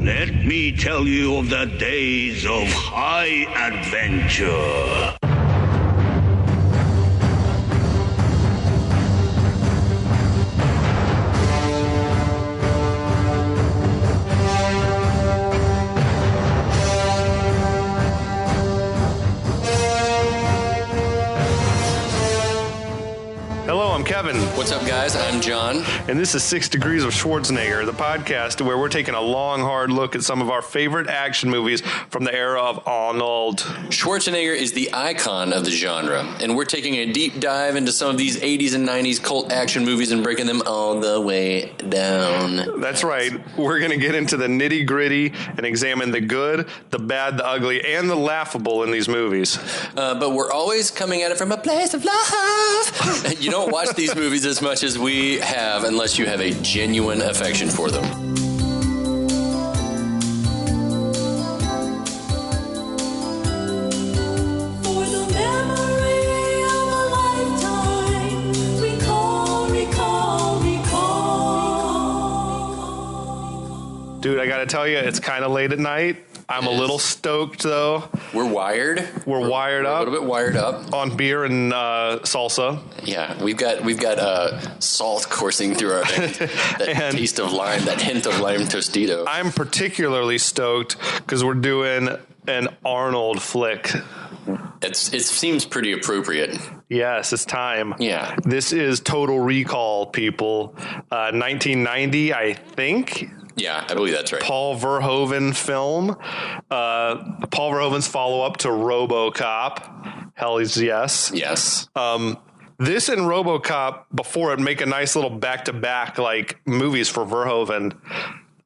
Let me tell you of the days of high adventure. Hello, I'm Kevin. What's up, guys? I'm John. And this is 6 Degrees of Schwarzenegger, the podcast where we're taking a long, hard look at some of our favorite action movies from the era of Arnold. Schwarzenegger is the icon of the genre, and we're taking a deep dive into some of these 80s and 90s cult action movies and breaking them all the way down. That's right. We're going to get into the nitty-gritty and examine the good, the bad, the ugly, and the laughable in these movies. But we're always coming at it from a place of love. You don't watch these movies as much as we have unless you have a genuine affection for them. For the memory of a lifetime, recall. Dude, I got to tell you, it's kind of late at night. I'm a little stoked, though. We're wired. We're wired up. A little bit wired up. On beer and salsa. Yeah, we've got salt coursing through our veins. That taste of lime, that hint of lime tostito. I'm particularly stoked because we're doing an Arnold flick. It seems pretty appropriate. Yes, it's time. Yeah. This is Total Recall, people. 1990, I think. Yeah, I believe that's right. Paul Verhoeven film. Paul Verhoeven's follow-up to RoboCop. Hell yes. Yes. This and RoboCop, before it, make a nice little back-to-back like movies for Verhoeven.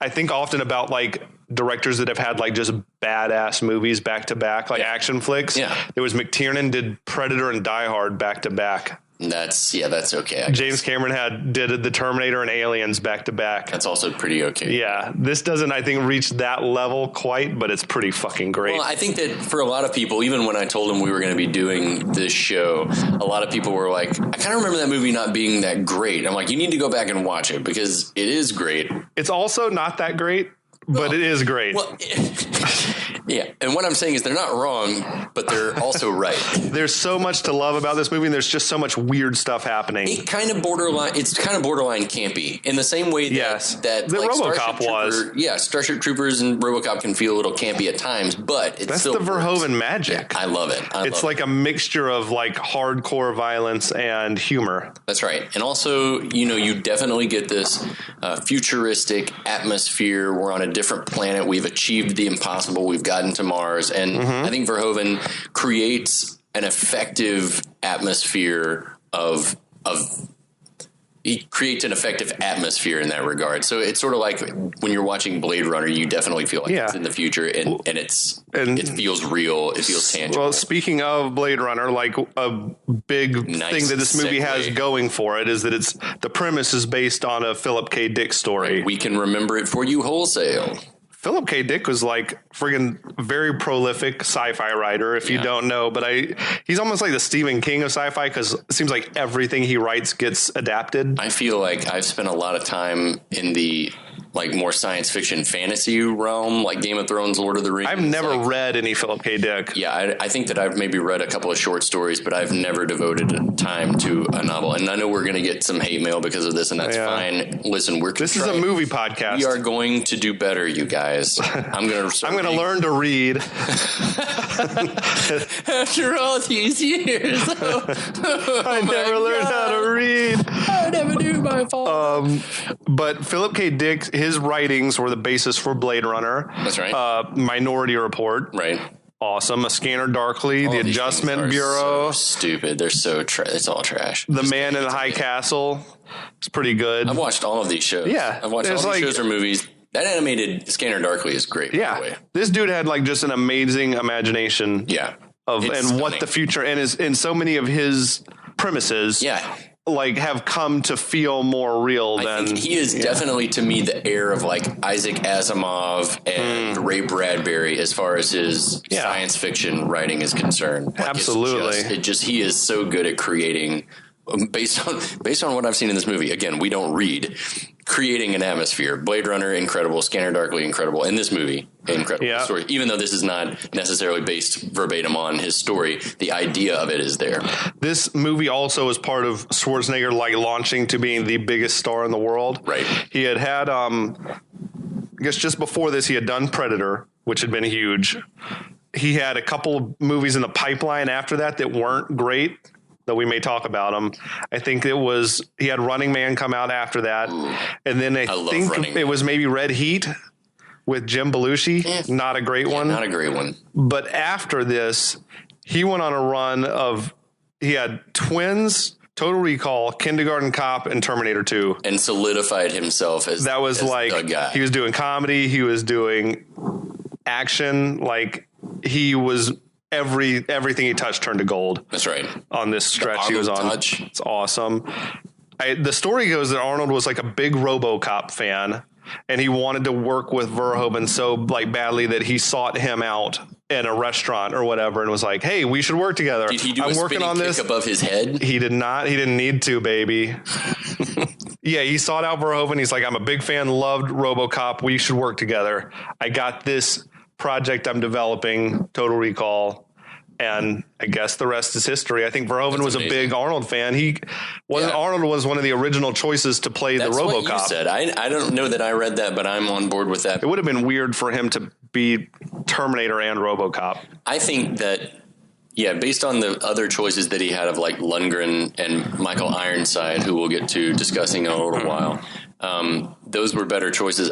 I think often about like directors that have had like just badass movies back-to-back, like action flicks. Yeah. There was McTiernan did Predator and Die Hard back-to-back. That's okay. James Cameron did The Terminator and Aliens back to back. That's also pretty okay. Yeah, this doesn't, I think, reach that level quite, but it's pretty fucking great. Well, I think that for a lot of people, even when I told them we were going to be doing this show, a lot of people were like, I kind of remember that movie not being that great. I'm like, you need to go back and watch it because it is great. It's also not that great, but it is great. Well, yeah, and what I'm saying is they're not wrong, but they're also right. There's so much to love about this movie, and there's just so much weird stuff happening. It's kind of borderline campy in the same way that the like RoboCop was. Yeah, Starship Troopers and RoboCop can feel a little campy at times, but that's still the Verhoeven magic. Yeah, I love it. It's like a mixture of like hardcore violence and humor. That's right, and also you definitely get this futuristic atmosphere. We're on a different planet. We've achieved the impossible. We've gotten to Mars, and I think Verhoeven creates an effective atmosphere he creates an effective atmosphere in that regard. So it's sort of like when you're watching Blade Runner, you definitely feel like it's in the future, and it feels real. It feels tangible. Well, speaking of Blade Runner, like a big thing that this movie has going for it is that the premise is based on a Philip K. Dick story. We can remember it for you wholesale. Philip K. Dick was like friggin' very prolific sci-fi writer, if you don't know, but he's almost like the Stephen King of sci-fi because it seems like everything he writes gets adapted. I feel like I've spent a lot of time in the like more science fiction fantasy realm, like Game of Thrones, Lord of the Rings. I've never read any Philip K. Dick. Yeah, I think that I've maybe read a couple of short stories, but I've never devoted time to a novel. And I know we're going to get some hate mail because of this, and that's fine. Listen, this is a movie podcast. We are going to do better, you guys. I'm going to learn to read. After all these years, I never learned how to read. I never knew my fault. But Philip K. Dick, his writings were the basis for Blade Runner. That's right. Minority Report. Right. Awesome. A Scanner Darkly. The Adjustment Bureau. So stupid. They're so it's all trash. The Man in the High Castle. It's pretty good. I've watched all of these shows. Yeah. I've watched all these shows or movies. That animated Scanner Darkly is great. Yeah. By the way. This dude had like just an amazing imagination. Yeah. And what the future and so many of his premises. Yeah. Like have come to feel more real than I think he is definitely to me the heir of like Isaac Asimov and Ray Bradbury as far as his science fiction writing is concerned. Like absolutely. He is so good at creating based on what I've seen in this movie. Again, we don't read. creating an atmosphere. Blade Runner, incredible. Scanner Darkly, incredible. In this movie, incredible story. Even though this is not necessarily based verbatim on his story, the idea of it is there. This movie also is part of Schwarzenegger launching to being the biggest star in the world. Right. He had I guess just before this, he had done Predator, which had been huge. He had a couple of movies in the pipeline after that weren't great, though we may talk about them. I think he had Running Man come out after that. Ooh, and then I think it was maybe Red Heat with Jim Belushi. Not a great one. Not a great one. But after this, he went on a run he had Twins, Total Recall, Kindergarten Cop, and Terminator 2. And solidified himself as the guy. He was doing comedy. He was doing action. He was everything he touched turned to gold. That's right. On this stretch he was on. Touch. It's awesome. The story goes that Arnold was a big RoboCop fan, and he wanted to work with Verhoeven so badly that he sought him out in a restaurant or whatever and was like, "Hey, we should work together." Did he do I'm a working spinning on kick this above his head? He did not. He didn't need to, baby. Yeah, he sought out Verhoeven. He's like, "I'm a big fan, loved RoboCop. We should work together. I got this project I'm developing, Total Recall." And I guess the rest is history. I think Verhoeven was a big Arnold fan. Arnold was one of the original choices to play the RoboCop. What you said. I don't know that I read that, but I'm on board with that. It would have been weird for him to be Terminator and RoboCop. I think that, based on the other choices that he had of Lundgren and Michael Ironside, who we'll get to discussing in a little while, those were better choices.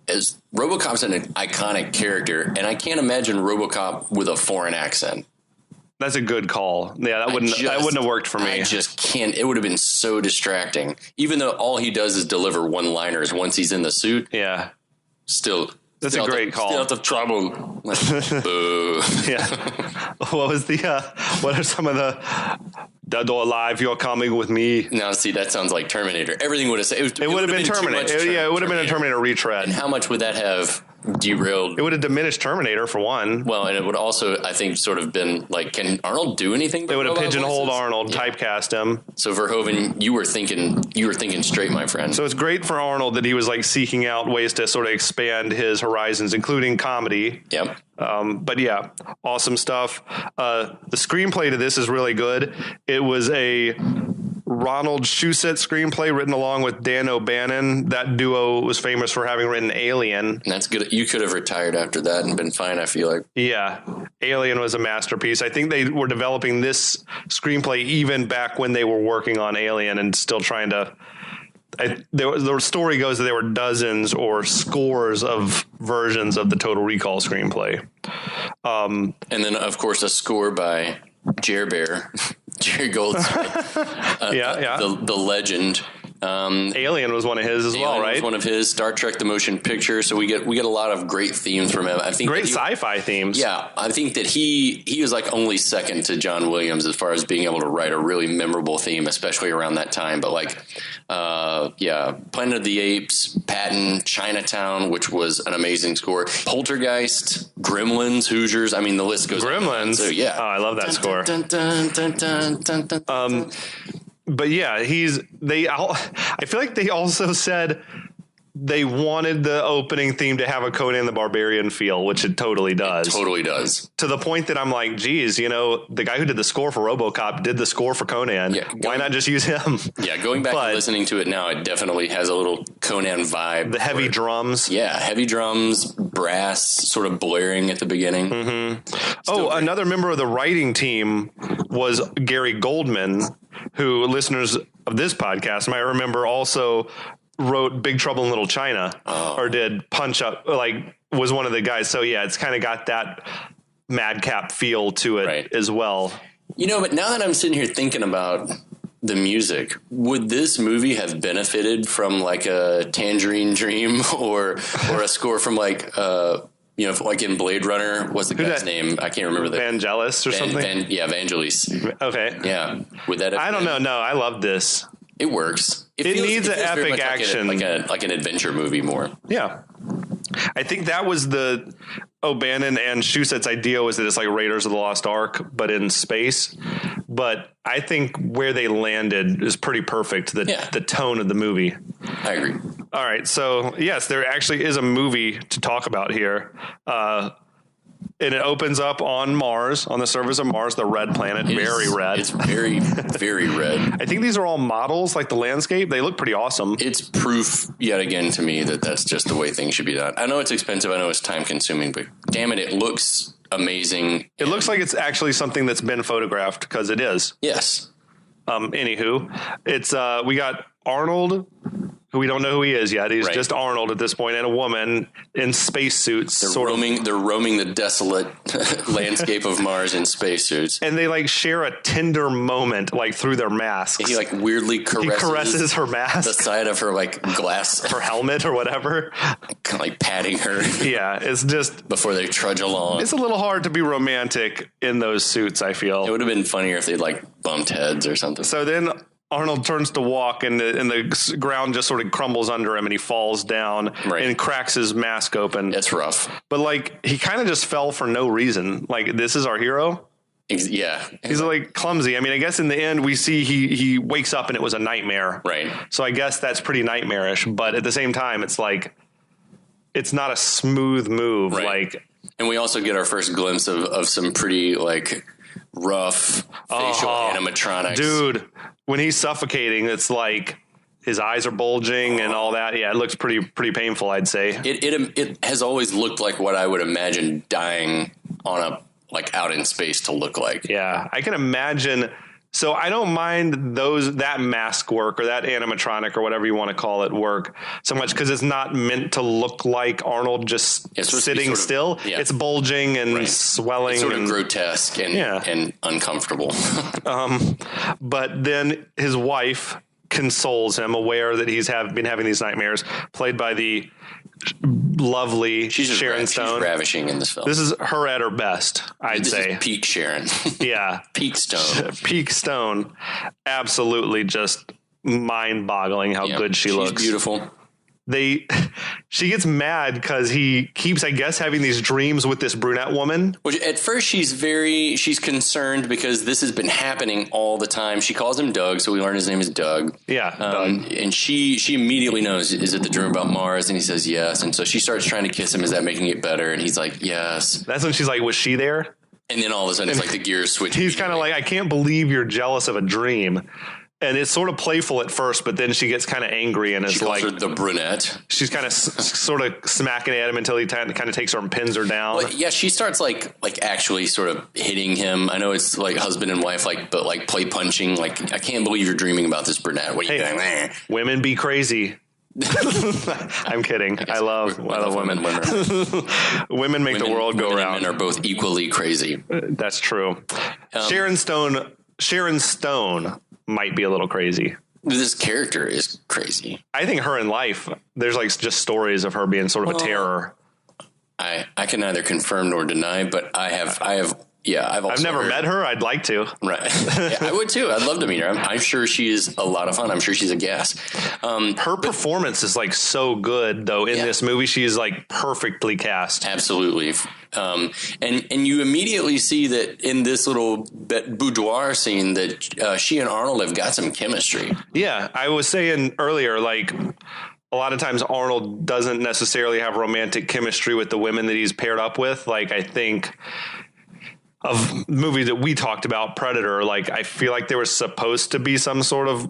As RoboCop's an iconic character, and I can't imagine RoboCop with a foreign accent. That's a good call. Yeah, that wouldn't have worked for me. I just can't. It would have been so distracting. Even though all he does is deliver one-liners once he's in the suit. Yeah. That's a great call. Still out of trouble. Boo. Yeah. What are some of the dead or alive? You're coming with me. Now, see, that sounds like Terminator. Everything would have said it would have been Terminator. It would have been a Terminator retread. And how much would that have derailed? It would have diminished Terminator for one. Well, and it would also, I think, sort of been can Arnold do anything? They would have pigeonholed Arnold, typecast him. So Verhoeven, you were thinking straight, my friend. So it's great for Arnold that he was seeking out ways to sort of expand his horizons, including comedy. Yep. But yeah, awesome stuff. The screenplay to this is really good. It was a Ronald Shusett screenplay written along with Dan O'Bannon. That duo was famous for having written Alien. And that's good. You could have retired after that and been fine, I feel like. Yeah. Alien was a masterpiece. I think they were developing this screenplay even back when they were working on Alien and still trying to... the story goes that there were dozens or scores of versions of the Total Recall screenplay. And then, of course, a score by Jerry Goldsmith. The legend. Alien was one of his as well, right? Was one of his. Star Trek: The Motion Picture. So we get a lot of great themes from him. I think great sci-fi themes. Yeah, I think that he was only second to John Williams as far as being able to write a really memorable theme, especially around that time. But Planet of the Apes, Patton, Chinatown, which was an amazing score. Poltergeist, Gremlins, Hoosiers. I mean, the list goes. Gremlins. So, yeah. Oh, I love that score. But yeah, I feel like they also said they wanted the opening theme to have a Conan the Barbarian feel, which it totally does. It totally does. To the point that I'm like, geez, the guy who did the score for RoboCop did the score for Conan. Yeah, why not just use him? Yeah, going back and listening to it now, it definitely has a little Conan vibe. The heavy drums. Yeah, heavy drums, brass sort of blaring at the beginning. Mm-hmm. Another member of the writing team was Gary Goldman, who listeners of this podcast might remember also wrote Big Trouble in Little China or did Punch Up, was one of the guys. So yeah, it's kind of got that madcap feel to it as well. But now that I'm sitting here thinking about the music, would this movie have benefited from a Tangerine Dream or a score from like in Blade Runner, what's the guy's name? I can't remember. Vangelis or something? Vangelis. Okay. Yeah. Would that have I don't know. No, I love this. It works. It needs an epic action. Like an adventure movie more. Yeah. I think that was the O'Bannon and Shusett's idea, was that it's like Raiders of the Lost Ark, but in space. But I think where they landed is pretty perfect, the tone of the movie. I agree. All right. So, yes, there actually is a movie to talk about here. And it opens up on Mars, on the surface of Mars, the red planet, very red. It's very, very red. I think these are all models, like the landscape. They look pretty awesome. It's proof yet again to me that that's just the way things should be done. I know it's expensive. I know it's time consuming, but damn it looks amazing. It looks like it's actually something that's been photographed, because it is. Yes. Anywho, it's we got Arnold, who we don't know who he is yet. He's just Arnold at this point, and a woman in spacesuits. They're roaming the desolate landscape of Mars in spacesuits. And they like share a tender moment like through their masks. He like weirdly caresses her mask. The side of her like glass. Her helmet or whatever. Kind of like patting her. Yeah, it's just... Before they trudge along. It's a little hard to be romantic in those suits, I feel. It would have been funnier if they'd like bumped heads or something. So then... Arnold turns to walk, and the ground just sort of crumbles under him, and he falls down and cracks his mask open. It's rough. But, like, he kind of just fell for no reason. Like, this is our hero? Yeah. He's, like, clumsy. I mean, I guess in the end, we see he wakes up, and it was a nightmare. Right. So I guess that's pretty nightmarish. But at the same time, it's like, it's not a smooth move. Right. Like, and we also get our first glimpse of some pretty, like, rough facial animatronics. Dude, when he's suffocating, it's like his eyes are bulging and all that. Yeah, it looks pretty painful, I'd say. It has always looked like what I would imagine dying on a like out in space to look like. Yeah, I can imagine. So I don't mind that mask work or that animatronic or whatever you want to call it work so much, because it's not meant to look like Arnold just sitting still. Yeah. It's bulging and swelling. It's sort of grotesque and uncomfortable. But then his wife consoles him, aware that he's been having these nightmares, played by the lovely Sharon Stone. She's ravishing in this film. This is her at her best, I'd say. Is peak Sharon. Yeah. Peak Stone. Peak Stone. Absolutely just mind-boggling how good she looks. She's beautiful. She gets mad because he keeps, I guess, having these dreams with this brunette woman. Which at first she's concerned because this has been happening all the time. She calls him Doug, so we learn his name is Doug. Yeah, Doug. And she immediately knows, is it the dream about Mars? And he says yes. And so she starts trying to kiss him. Is that making it better? And he's like, yes. That's when she's like, was she there? And then all of a sudden it's like the gears switch. He's kind of like, I can't believe you're jealous of a dream. And it's sort of playful at first, but then she gets kind of angry and is like, her the brunette. She's kind of sort of smacking at him until he kind of takes her and pins her down. Well, yeah, she starts like actually sort of hitting him. I know it's like husband and wife, but like play punching. Like, I can't believe you're dreaming about this brunette. What are you doing? Women be crazy. I'm kidding. I love women. Women make the world go round. And men are both equally crazy. That's true. Sharon Stone might be a little crazy. This character is crazy. I think her in life, there's like just stories of her being sort of a terror. I can neither confirm nor deny, but I've never met her. I'd like to. Right. Yeah, I would too. I'd love to meet her. I'm sure she is a lot of fun. I'm sure she's a gas. Her performance is like so good though in this movie. She is like perfectly cast. Absolutely. And you immediately see that in this little boudoir scene that she and Arnold have got some chemistry. Yeah. I was saying earlier, like, a lot of times Arnold doesn't necessarily have romantic chemistry with the women that he's paired up with. Like, I think of movies that we talked about, Predator, like I feel like there was supposed to be some sort of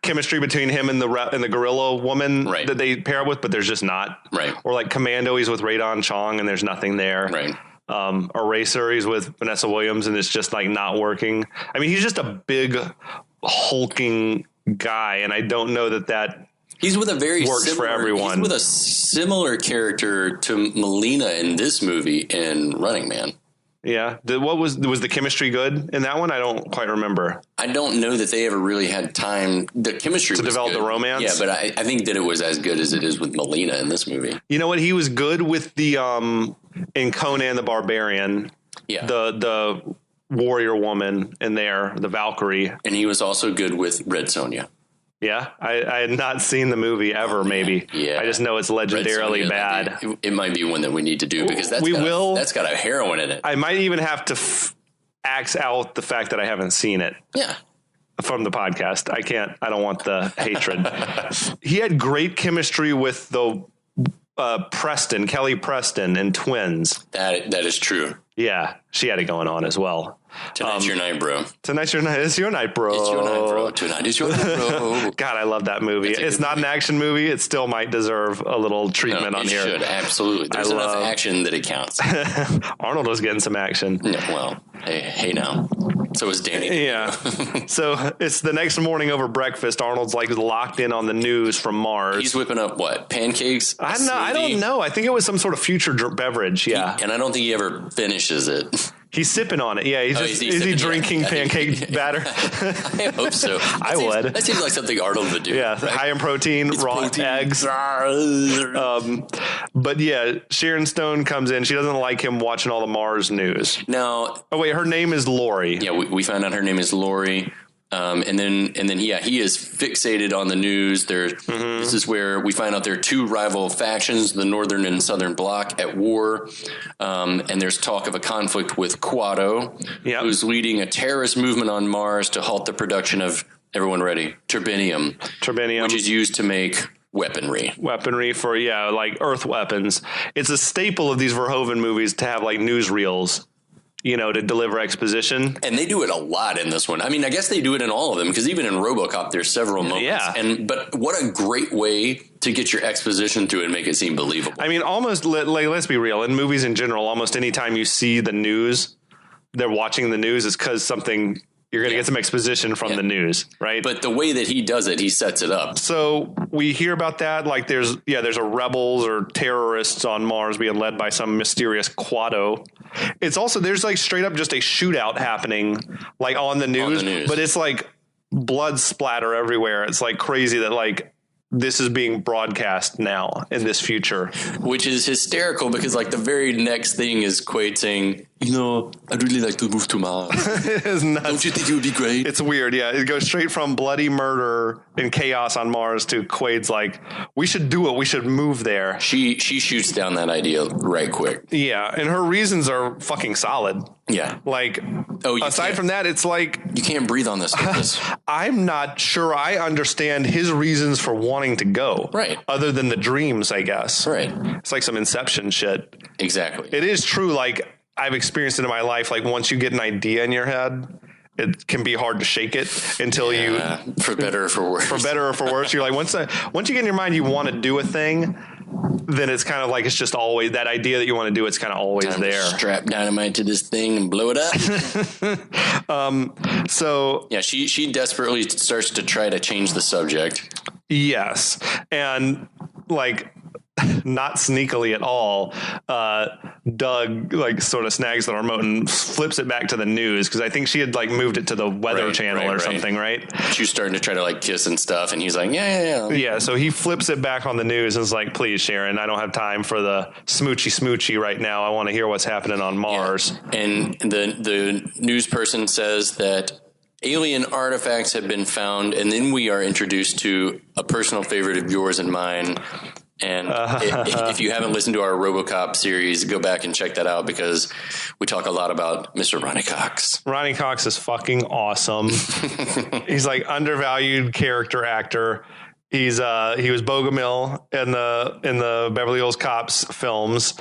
chemistry between him and the gorilla woman that they pair up with, but there's just not. Right. Or like Commando, he's with Radon Chong and there's nothing there. Right. Eraser, he's with Vanessa Williams and it's just like not working. I mean, he's just a big hulking guy, and I don't know that he's with a very works for everyone. He's with a similar character to Melina in this movie in Running Man. Yeah. Was the chemistry good in that one? I don't quite remember. I don't know that they ever really had time. The chemistry to develop the romance. Yeah, but I think that it was as good as it is with Melina in this movie. You know what? He was good with the in Conan the Barbarian. Yeah. The warrior woman in there, the Valkyrie, and he was also good with Red Sonja. Yeah, I had not seen the movie ever. Maybe. Yeah, I just know it's legendarily bad. It might be one that we need to do because that's got a heroine in it. I might even have to axe out the fact that I haven't seen it. Yeah, from the podcast. I don't want the hatred. He had great chemistry with the Kelly Preston and Twins. That is true. Yeah, she had it going on as well. Tonight's your night, bro. Tonight's your night. It's your night, bro. It's your night, bro. Tonight is your night, bro. God, I love that movie. It's not an action movie. It still might deserve a little treatment on here. It should, absolutely. There's enough action that it counts. Arnold was getting some action. Yeah, well, hey now. So is Danny. Yeah. So it's the next morning over breakfast. Arnold's like locked in on the news from Mars. He's whipping up what? Pancakes? I don't know. I think it was some sort of future beverage. Yeah. And I don't think he ever finishes it. He's sipping on it. Yeah, is he drinking pancake batter? I hope so. I would. That seems like something Arnold would do. Yeah, right? high in protein, It's raw protein. eggs. But yeah, Sharon Stone comes in. She doesn't like him watching all the Mars news. Now, Oh wait, her name is Lori. yeah, we found out her name is Lori. And then, yeah, he is fixated on the news. This is where we find out there are two rival factions, the Northern and Southern Bloc, at war. And there's talk of a conflict with Quado, who's leading a terrorist movement on Mars to halt the production of, everyone ready, turbinium, which is used to make weaponry for like Earth weapons. It's a staple of these Verhoeven movies to have like newsreels, to deliver exposition. And they do it a lot in this one. I mean, I guess they do it in all of them, because even in RoboCop, there's several moments. Yeah. But what a great way to get your exposition to it and make it seem believable. I mean, almost, let's be real, in movies in general, almost any time you see the news, they're watching the news, is because something, you're going to get some exposition from the news, right? But the way that he does it, he sets it up. So we hear about that, like there's a rebels or terrorists on Mars being led by some mysterious Quado. It's also, there's like straight up just a shootout happening like on the news, but it's like blood splatter everywhere. It's like crazy that like this is being broadcast now in this future, which is hysterical, because like the very next thing is Quaid saying, I'd really like to move to Mars. It's nuts. Don't you think it would be great? It's weird. Yeah. It goes straight from bloody murder and chaos on Mars to Quaid's like, we should do it. We should move there. She shoots down that idea right quick. Yeah. And her reasons are fucking solid. Yeah. Like, aside from that, it's like, you can't breathe on this surface. I'm not sure I understand his reasons for wanting to go. Right. Other than the dreams, I guess. Right. It's like some Inception shit. Exactly. It is true. Like, I've experienced it in my life. Like, once you get an idea in your head, it can be hard to shake it until you, for better or for worse. For better or for worse, you're like, once you get in your mind, you want to do a thing, then it's kind of like, it's just always that idea that you want to do. It's kind of always Time there. To strap dynamite to this thing and blow it up. So yeah, she desperately starts to try to change the subject. Yes. And like, not sneakily at all, Doug like sort of snags the remote and flips it back to the news, because I think she had like moved it to the Weather Channel or something, right? She was starting to try to like kiss and stuff, and he's like, yeah. So he flips it back on the news and is like, please, Sharon, I don't have time for the smoochy right now. I want to hear what's happening on Mars. Yeah. And the news person says that alien artifacts have been found, and then we are introduced to a personal favorite of yours and mine. And if you haven't listened to our RoboCop series, go back and check that out, because we talk a lot about Mr. Ronnie Cox. Ronnie Cox is fucking awesome. He's like undervalued character actor. He was Bogomil in the Beverly Hills Cops films.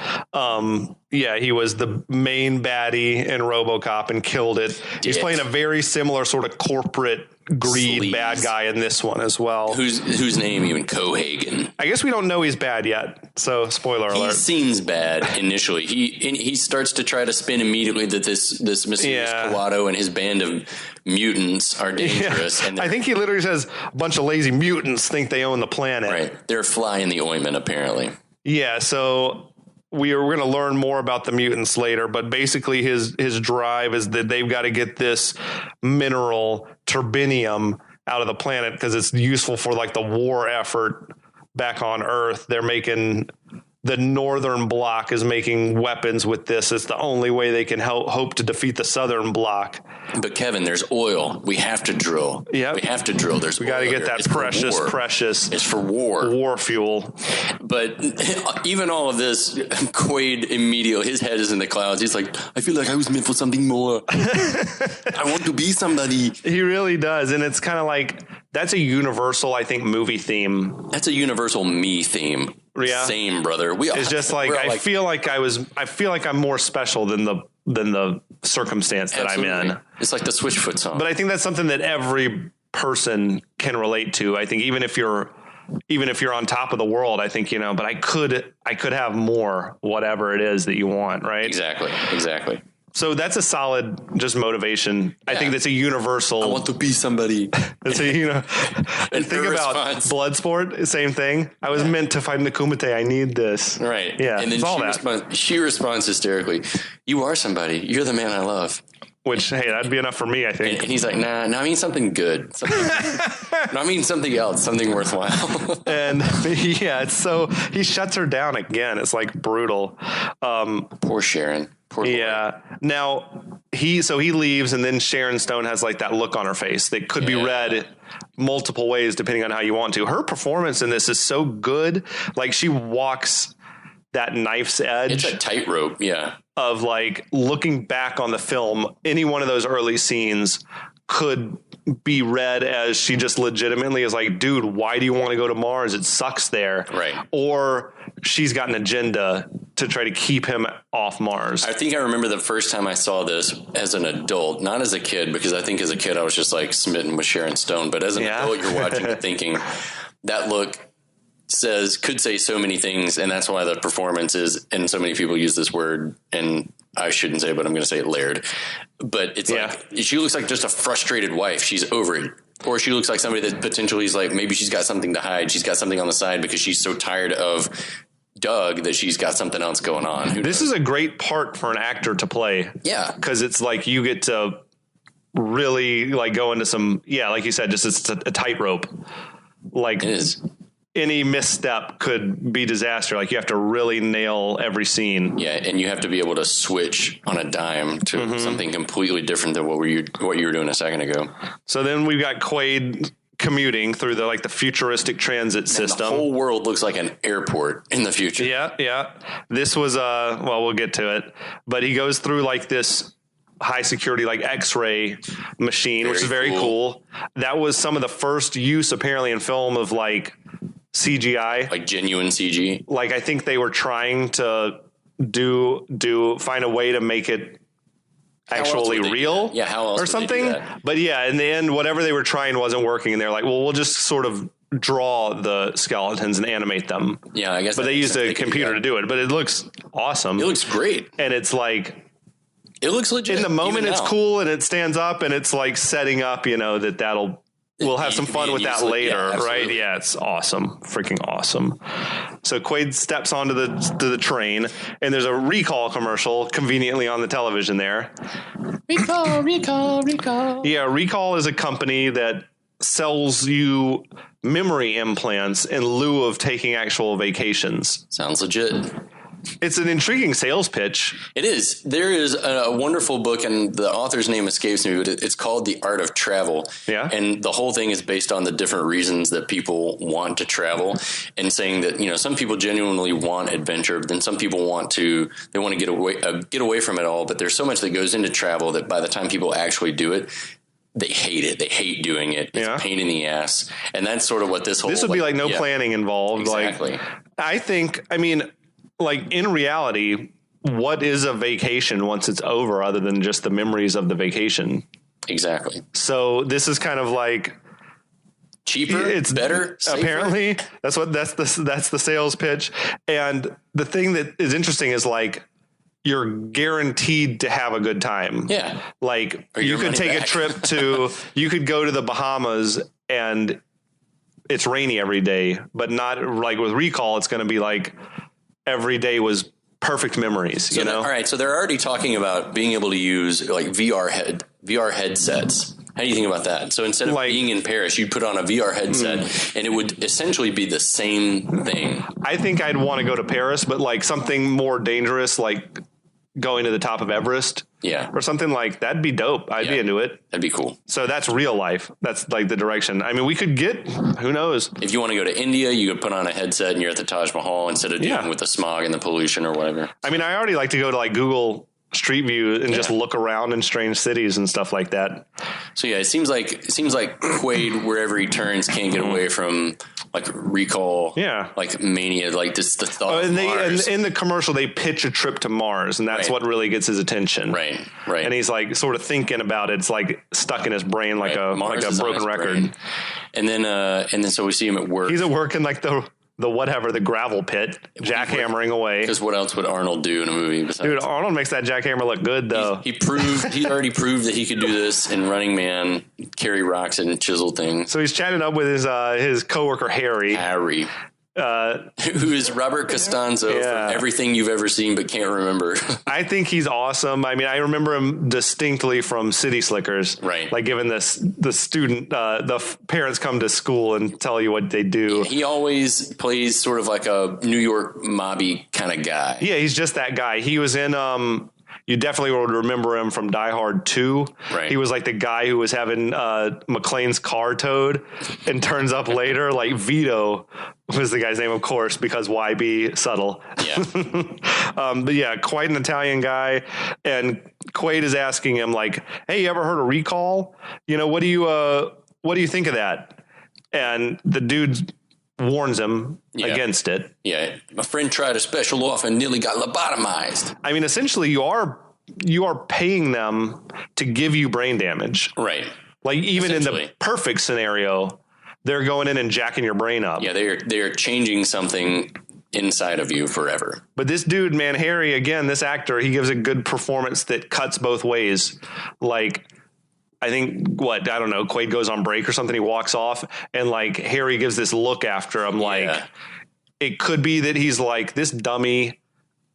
He was the main baddie in RoboCop and killed it. He's playing a very similar sort of corporate greed bad guy in this one as well. Whose name even Cohagen? I guess we don't know he's bad yet. So spoiler alert. He seems bad initially. He starts to try to spin immediately that this mysterious Quado and his band of mutants are dangerous. Yeah. And I think he literally says a bunch of lazy mutants think they own the planet. Right. They're a fly in the ointment, apparently. Yeah. So we're going to learn more about the mutants later, but basically his drive is that they've got to get this mineral turbinium out of the planet because it's useful for like the war effort back on Earth. They're the Northern Bloc is making weapons with this. It's the only way they can hope to defeat the Southern Bloc. But Kevin, there's oil. We have to drill. Yeah, we have to drill. We got to get that precious. It's for war fuel. But even all of this, Quaid immediately, his head is in the clouds. He's like, I feel like I was meant for something more. I want to be somebody. He really does, and it's kind of like that's a universal, I think, movie theme. That's a universal me theme. Yeah. Same, brother. It's just like I feel like I'm more special than the circumstance that Absolutely. I'm in. It's like the Switchfoot song. But I think that's something that every person can relate to. I think even if you're on top of the world, I think, but I could have more, whatever it is that you want. Right. Exactly. So that's a solid just motivation. Yeah. I think that's a universal. I want to be somebody. That's think about Bloodsport, same thing. I was meant to find the Kumite. I need this. Right. Yeah. And then she responds hysterically. You are somebody. You're the man I love. Which, hey, that'd be enough for me, I think. And he's like, nah, I mean something good. I mean something else, something worthwhile. And yeah, so he shuts her down again. It's like brutal. Poor Sharon. Yeah. Now he leaves, and then Sharon Stone has like that look on her face that could be read multiple ways depending on how you want to. Her performance in this is so good. Like she walks that knife's edge. It's a tightrope. Yeah. Of like looking back on the film, any one of those early scenes could be read as she just legitimately is like, dude, why do you want to go to Mars? It sucks there. Right. Or she's got an agenda to try to keep him off Mars. I think I remember the first time I saw this as an adult, not as a kid, because I think as a kid I was just like smitten with Sharon Stone. But as an adult, you're watching it thinking that look could say so many things, and that's why the performance is, and so many people use this word, and I shouldn't say it, but I'm going to say it, layered. But it's like, she looks like just a frustrated wife. She's over it. Or she looks like somebody that potentially is like, maybe she's got something to hide. She's got something on the side because she's so tired of Doug that she's got something else going on. This is a great part for an actor to play. Yeah. Because it's like you get to really like go into some, like you said, just it's a tightrope. Like it is. Any misstep could be disaster. Like you have to really nail every scene. Yeah, and you have to be able to switch on a dime to something completely different than what you were doing a second ago. So then we've got Quaid commuting through the futuristic transit system. The whole world looks like an airport in the future. Yeah. This was we'll get to it, but he goes through like this high security like X-ray machine, which is very cool. That was some of the first use apparently in film of like CGI, like genuine CG. Like I think they were trying to find a way to make it actually real, how else or something. But in the end, whatever they were trying wasn't working, and they're like, well, we'll just sort of draw the skeletons and animate them. Yeah, I guess. But they used a computer to do it. But it looks awesome. It looks great, and it's like. It looks legit. In the moment, it's cool, and it stands up, and it's like setting up, we'll have some fun with that later, right? Yeah, it's awesome, freaking awesome. So Quaid steps onto the train, and there's a Rekall commercial conveniently on the television there. Rekall. Yeah, Rekall is a company that sells you memory implants in lieu of taking actual vacations. Sounds legit. It's an intriguing sales pitch. It is. There is a wonderful book, and the author's name escapes me, but it's called The Art of Travel. Yeah. And the whole thing is based on the different reasons that people want to travel, and saying that, some people genuinely want adventure, but then some people want to get away from it all. But there's so much that goes into travel that by the time people actually do it, they hate it. They hate doing it. It's a pain in the ass. And that's sort of what this would be like no planning involved. Exactly. Like in reality, what is a vacation once it's over other than just the memories of the vacation? Exactly. So this is kind of like cheaper, it's better. Safer. Apparently that's the sales pitch. And the thing that is interesting is like, you're guaranteed to have a good time. Yeah. Like you could take a trip you could go to the Bahamas and it's rainy every day, but not like with Rekall. It's going to be like, every day was perfect memories, All right. So they're already talking about being able to use like VR headsets How do you think about that? So instead of being in Paris, you'd put on a VR headset and it would essentially be the same thing. I think I'd want to go to Paris, but like something more dangerous, like going to the top of Everest. Yeah. Or something like that'd be dope. I'd be into it. That'd be cool. So that's real life. That's like the direction. I mean, we could get, who knows? If you want to go to India, you could put on a headset and you're at the Taj Mahal instead of dealing with the smog and the pollution or whatever. I mean, I already like to go to like Google Street View and just look around in strange cities and stuff like that. So yeah, it seems like Quaid, wherever he turns, can't get away from like Rekall, like mania, like this the thought. And of Mars. and in the commercial they pitch a trip to Mars, and that's what really gets his attention. Right. And he's like sort of thinking about it. It's like stuck in his brain like a broken record. Brain. And then so we see him at work. He's at work in like the gravel pit, jackhammering away. Because what else would Arnold do in a movie besides? Dude, Arnold makes that jackhammer look good, though. He already proved that he could do this in Running Man, carry rocks and chisel things. So he's chatting up with his coworker, Harry. Who is Robert Costanzo from everything you've ever seen but can't remember. I think he's awesome. I mean, I remember him distinctly from City Slickers. Right. Like giving the student, parents come to school and tell you what they do. He always plays sort of like a New York mobby kind of guy. Yeah, he's just that guy. He was in... you definitely would remember him from Die Hard 2. Right. He was like the guy who was having McClane's car towed, and turns up later, like Vito was the guy's name, of course, because why be subtle? Yeah. But yeah, quite an Italian guy. And Quaid is asking him like, hey, you ever heard of Rekall? You know, what do you think of that? And the dude warns him against it. Yeah. My friend tried a special offer and nearly got lobotomized. I mean, essentially you are paying them to give you brain damage. Right. Like even in the perfect scenario, they're going in and jacking your brain up. Yeah, they're changing something inside of you forever. But this dude, man, Harry, again, this actor, he gives a good performance that cuts both ways. Like, I think Quaid goes on break or something. He walks off and like Harry gives this look after him. Like it could be that he's like, this dummy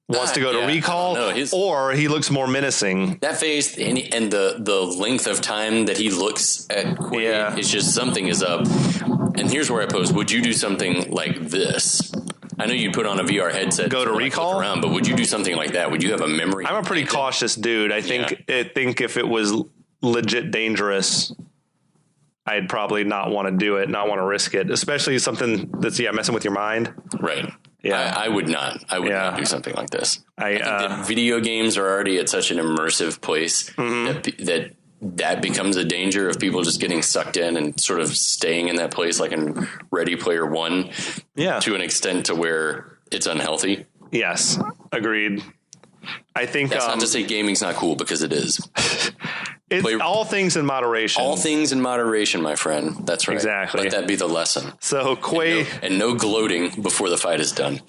wants to go to Rekall, or he looks more menacing. That face and the length of time that he looks at Quaid is just something is up. And here's where I pose: would you do something like this? I know you'd put on a VR headset, go to Rekall, around, but would you do something like that? Would you have a memory? I'm a pretty cautious dude. I think if it was legit dangerous, I'd probably not want to do it, not want to risk it, especially something that's messing with your mind. Right. Yeah, I would not. I would not do something like this. I think that video games are already at such an immersive place that becomes a danger of people just getting sucked in and sort of staying in that place, like in Ready Player One. Yeah, to an extent to where it's unhealthy. Yes, agreed. I think that's not to say gaming's not cool, because it is. It's all things in moderation. All things in moderation, my friend. That's right. Exactly. Let that be the lesson. So Quaid... And no gloating before the fight is done.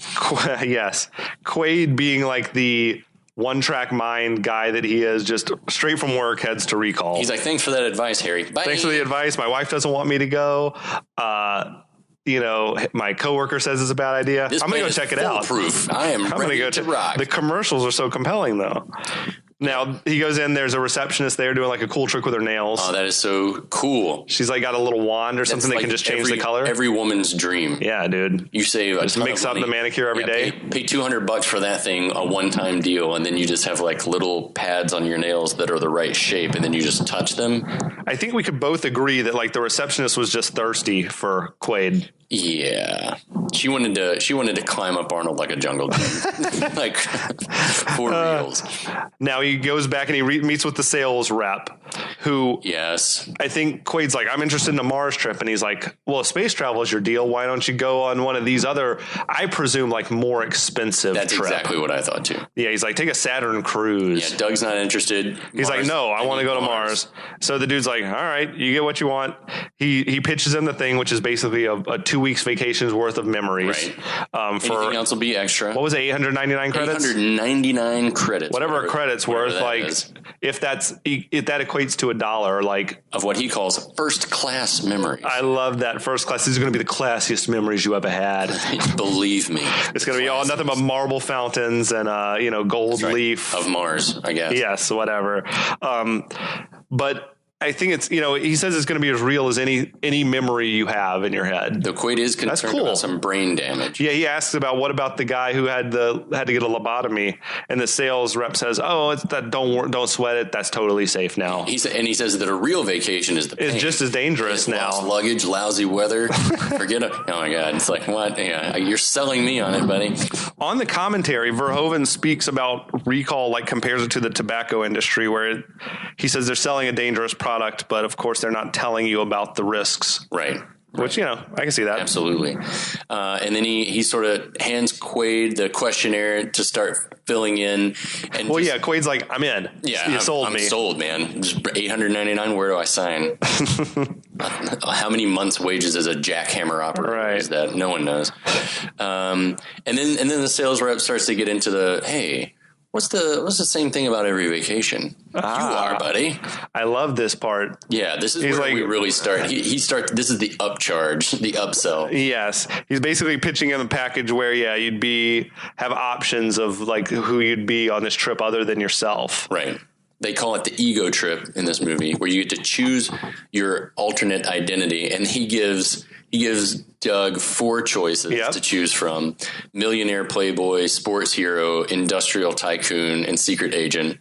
Yes. Quaid being like the one-track mind guy that he is, just straight from work, heads to Rekall. He's like, thanks for that advice, Harry. Bye. Thanks for the advice. My wife doesn't want me to go. My coworker says it's a bad idea. I'm going to go check it out. I'm ready to rock. The commercials are so compelling, though. Now, he goes in, there's a receptionist there doing like a cool trick with her nails. Oh, that is so cool. She's like got a little wand or something that can just change the color. Every woman's dream. Yeah, dude. You save just mix up the manicure every day. Pay $200 for that thing, a one-time deal, and then you just have like little pads on your nails that are the right shape, and then you just touch them. I think we could both agree that like the receptionist was just thirsty for Quaid. Yeah, she wanted to climb up Arnold like a jungle gym, like for reals. Now he goes back and he meets with the sales rep, who I think Quaid's like, I'm interested in a Mars trip, and he's like, well, if space travel is your deal, why don't you go on one of these other, I presume, like more expensive. That's trip. Exactly what I thought too. Yeah, he's like, take a Saturn cruise. Yeah, Doug's not interested. He's like, no, I want to go to Mars. So the dude's like, all right, you get what you want. He pitches him the thing, which is basically a 2 weeks vacation's worth of memories. Right. Anything else will be extra. What was it, 899 credits? 899 credits. Whatever a credit's worth, like if that equates to $1, like of what he calls first class memories. I love that. First class. These are going to be the classiest memories you ever had. Believe me. It's going to be all nothing but marble fountains and gold leaf of Mars, I guess. Yes, whatever. But I think it's, he says it's going to be as real as any memory you have in your head. The Quaid is concerned about some brain damage. Yeah, he asks about what about the guy who had to get a lobotomy, and the sales rep says, "Oh, it's that. Don't sweat it. That's totally safe now." He says that a real vacation is the pain. It's just as dangerous now. Lost luggage, lousy weather. Forget it. Oh my God! It's like, what? Yeah, you're selling me on it, buddy. On the commentary, Verhoeven speaks about Rekall, like compares it to the tobacco industry, where he says they're selling a dangerous product, but of course they're not telling you about the risks. Right. Which, I can see that. Absolutely. And then he sort of hands Quaid the questionnaire to start filling in. And Quaid's like, I'm in. Yeah, you sold I'm me. sold, man. $899. Where do I sign? How many months' wages as a jackhammer operator is that? No one knows. And then the sales rep starts to get into the, hey, what's the same thing about every vacation? You are, buddy. I love this part. Yeah, this is where we really start. He starts. This is the upcharge, the upsell. Yes, he's basically pitching in a package where you'd have options of like who you'd be on this trip other than yourself. Right. They call it the ego trip in this movie, where you get to choose your alternate identity, and he gives Doug 4 choices to choose from: millionaire, playboy, sports hero, industrial tycoon, and secret agent.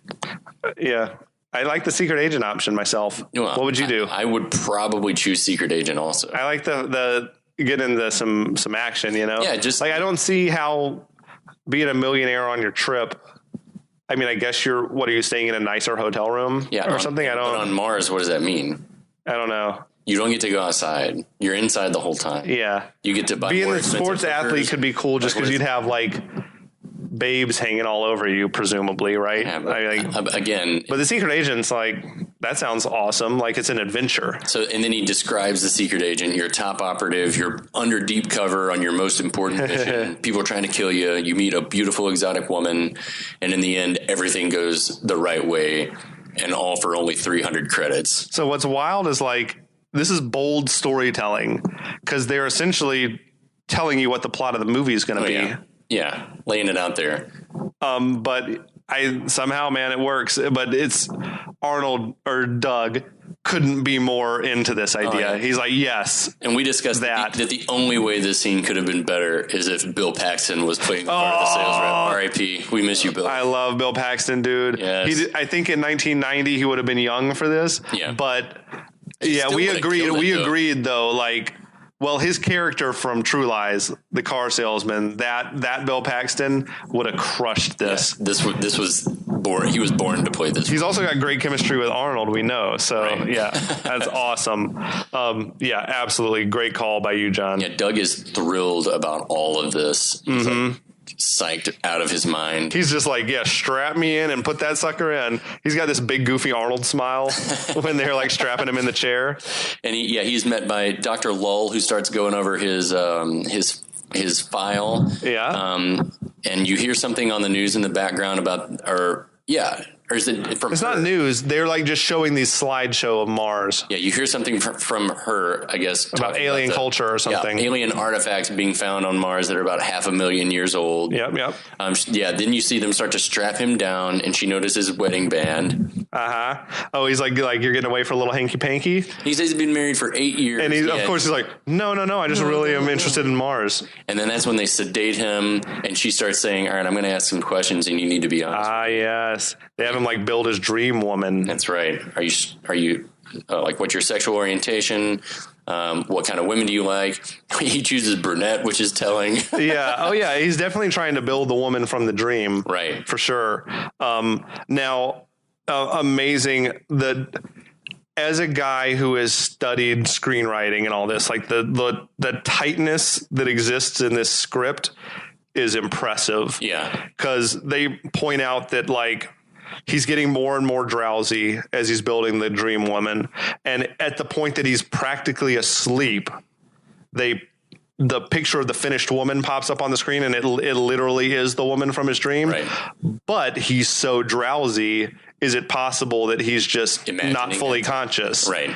Yeah. I like the secret agent option myself. Well, what would you do? I would probably choose secret agent also. I like the get into some action, Yeah, just like I don't see how being a millionaire on your trip. I mean, I guess what are you staying in a nicer hotel room or something? But on Mars, what does that mean? I don't know. You don't get to go outside. You're inside the whole time. Yeah. You get to buy being more a sports athlete could be cool just because you'd have like babes hanging all over you, presumably, right? Yeah, but, again, but the secret agent's like, that sounds awesome. Like it's an adventure. So, and then he describes the secret agent. You're a top operative. You're under deep cover on your most important mission. People are trying to kill you. You meet a beautiful exotic woman, and in the end, everything goes the right way, and all for only 300 credits. So what's wild is like, this is bold storytelling because they're essentially telling you what the plot of the movie is going to be. Yeah, laying it out there. But somehow, man, it works. But it's Arnold or Doug couldn't be more into this idea. He's like, yes. And we discussed that the only way this scene could have been better is if Bill Paxton was playing the part of the sales rep. R.I.P. We miss you, Bill. I love Bill Paxton, dude. Yes. I think in 1990 he would have been young for this. Yeah. But we agreed. We agreed though, like. Well, his character from True Lies, the car salesman, that Bill Paxton would have crushed this. Yeah, this was born. He was born to play this. He's also got great chemistry with Arnold, we know. So yeah, that's awesome. Yeah, absolutely great call by you, John. Yeah, Doug is thrilled about all of this. He's like psyched out of his mind. He's just like, yeah, strap me in and put that sucker in. He's got this big goofy Arnold smile when they're like strapping him in the chair. And he's met by Dr. Lull, who starts going over his file. Yeah. And you hear something on the news in the background about, or is it from It's her? not news. They're like just showing these slideshow of Mars. Yeah, you hear something from her, I guess. About alien culture or something. Yeah, alien artifacts being found on Mars that are about 500,000 years old. Yep. Then you see them start to strap him down, and she notices his wedding band. Oh, he's like you're getting away for a little hanky-panky? He says he's been married for 8 years. And of course, he's like, no, I just really am interested in Mars. And then that's when they sedate him, and she starts saying, all right, I'm going to ask some questions, and you need to be honest. Yes. They have him like build his dream woman. That's right. Are you like, what's your sexual orientation? What kind of women do you like? He chooses brunette, which is telling. Yeah. Oh, yeah. He's definitely trying to build the woman from the dream. Right. For sure. Now, amazing that as a guy who has studied screenwriting and all this, like the tightness that exists in this script is impressive. Yeah. Because they point out that like he's getting more and more drowsy as he's building the dream woman. And at the point that he's practically asleep, the picture of the finished woman pops up on the screen, and it literally is the woman from his dream. Right. But he's so drowsy. Is it possible that he's just not fully conscious? Right.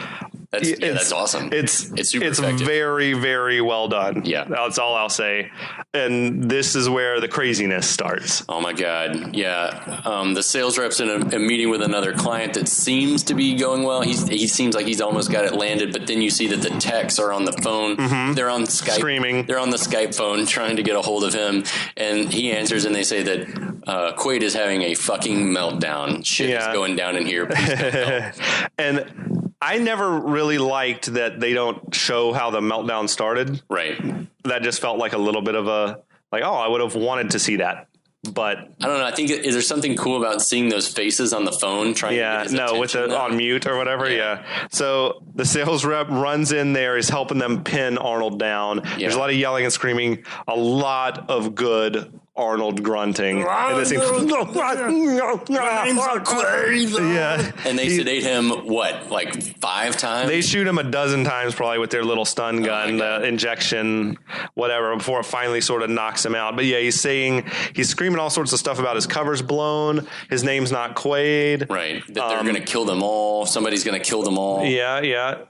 That's awesome. It's super it's effective. very, very well done. Yeah. That's all I'll say. And this is where the craziness starts. Oh my God. Yeah. The sales rep's in a meeting with another client that seems to be going well. He seems like he's almost got it landed, but then you see that the techs are on the phone. Mm-hmm. They're on Skype. Screaming. They're on the Skype phone trying to get a hold of him. And he answers and they say that Quaid is having a fucking meltdown. Shit is going down in here. Please don't help. And I never really liked that they don't show how the meltdown started. Right. That just felt like a little bit of a, like, oh, I would have wanted to see that. But I don't know. I think is there something cool about seeing those faces on the phone trying to get his attention, with the though? on mute or whatever. Yeah. So the sales rep runs in there, is helping them pin Arnold down. Yeah. There's a lot of yelling and screaming, a lot of good Arnold grunting. And this yeah. And they sedate him, what, like 5 times? They shoot him a dozen times probably with their little stun gun, injection, whatever, before it finally sort of knocks him out. But yeah, he's screaming all sorts of stuff about his cover's blown. His name's not Quaid. Right. That they're going to kill them all. Somebody's going to kill them all. Yeah, yeah.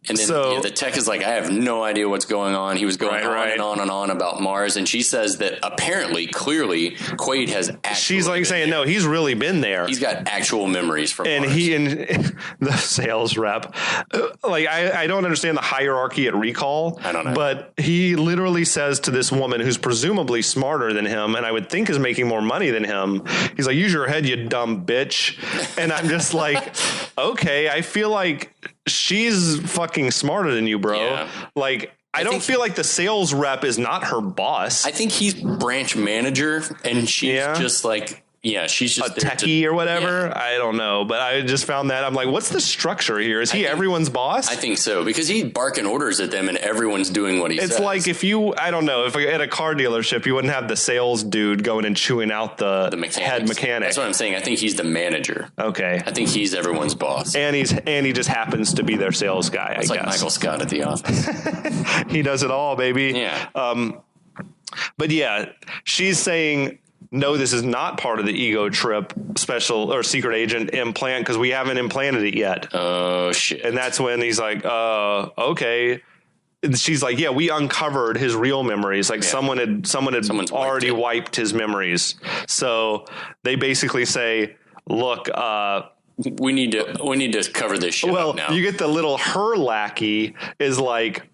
And then the tech is like, I have no idea what's going on. He was going on and on and on about Mars. And she says that apparently, clearly, Quaid has actually... She's like saying, no, he's really been there. He's got actual memories from and Mars. He and the sales rep, like, I don't understand the hierarchy at Rekall. I don't know. But he literally says to this woman who's presumably smarter than him, and I would think is making more money than him, he's like, use your head, you dumb bitch. And I'm just like, okay, I feel like she's fucking smarter than you, bro. Yeah. Like, I don't feel like the sales rep is not her boss. I think he's branch manager, and she's just like, she's just a techie or whatever. Yeah. I don't know, but I just found that I'm like, what's the structure here? Is he everyone's boss? I think so, because he's barking orders at them, and everyone's doing what he says. It's like if I don't know, if at a car dealership, you wouldn't have the sales dude going and chewing out the head mechanic. That's what I'm saying. I think he's the manager. Okay, I think he's everyone's boss, and he just happens to be their sales guy. It's like Michael Scott at The Office. He does it all, baby. Yeah. But yeah, she's saying, no, this is not part of the ego trip special or secret agent implant because we haven't implanted it yet. Oh, shit. And that's when he's like, okay. And she's like, yeah, we uncovered his real memories. Like someone had already wiped his memories. So they basically say, look, we need to cover this shit up now. You get the little her lackey is like,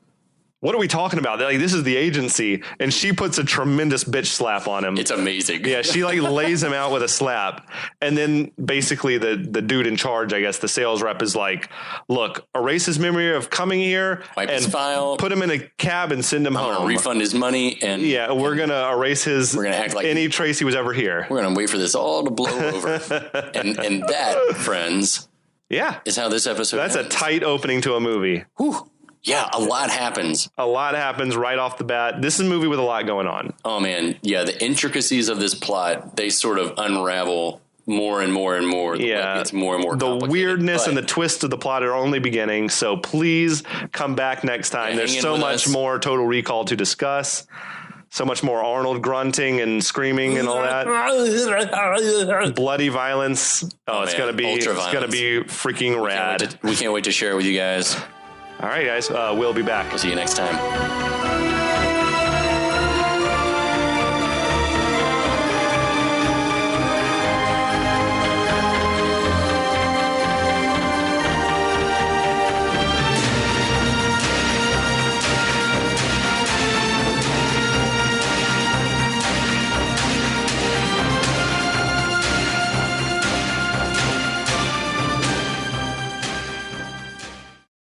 what are we talking about? They're like, this is the agency. And she puts a tremendous bitch slap on him. It's amazing. Yeah, she like lays him out with a slap. And then basically the dude in charge, I guess, the sales rep is like, look, erase his memory of coming here. Wipe his file. Put him in a cab and send him home. Refund his money. And we're going to erase we're gonna act like any trace he was ever here. We're going to wait for this all to blow over. and that, friends, is how this episode That's ends. A tight opening to a movie. Whew. Yeah, a lot happens. A lot happens right off the bat. This is a movie with a lot going on. Oh, man. Yeah, the intricacies of this plot, they sort of unravel more and more and more. It gets more and more complicated. The weirdness and the twist of the plot are only beginning, so please come back next time. There's so much more Total Recall to discuss. So much more Arnold grunting and screaming and all that. Bloody violence. It's gonna be freaking rad. We can't wait to share it with you guys. All right, guys. We'll be back. We'll see you next time.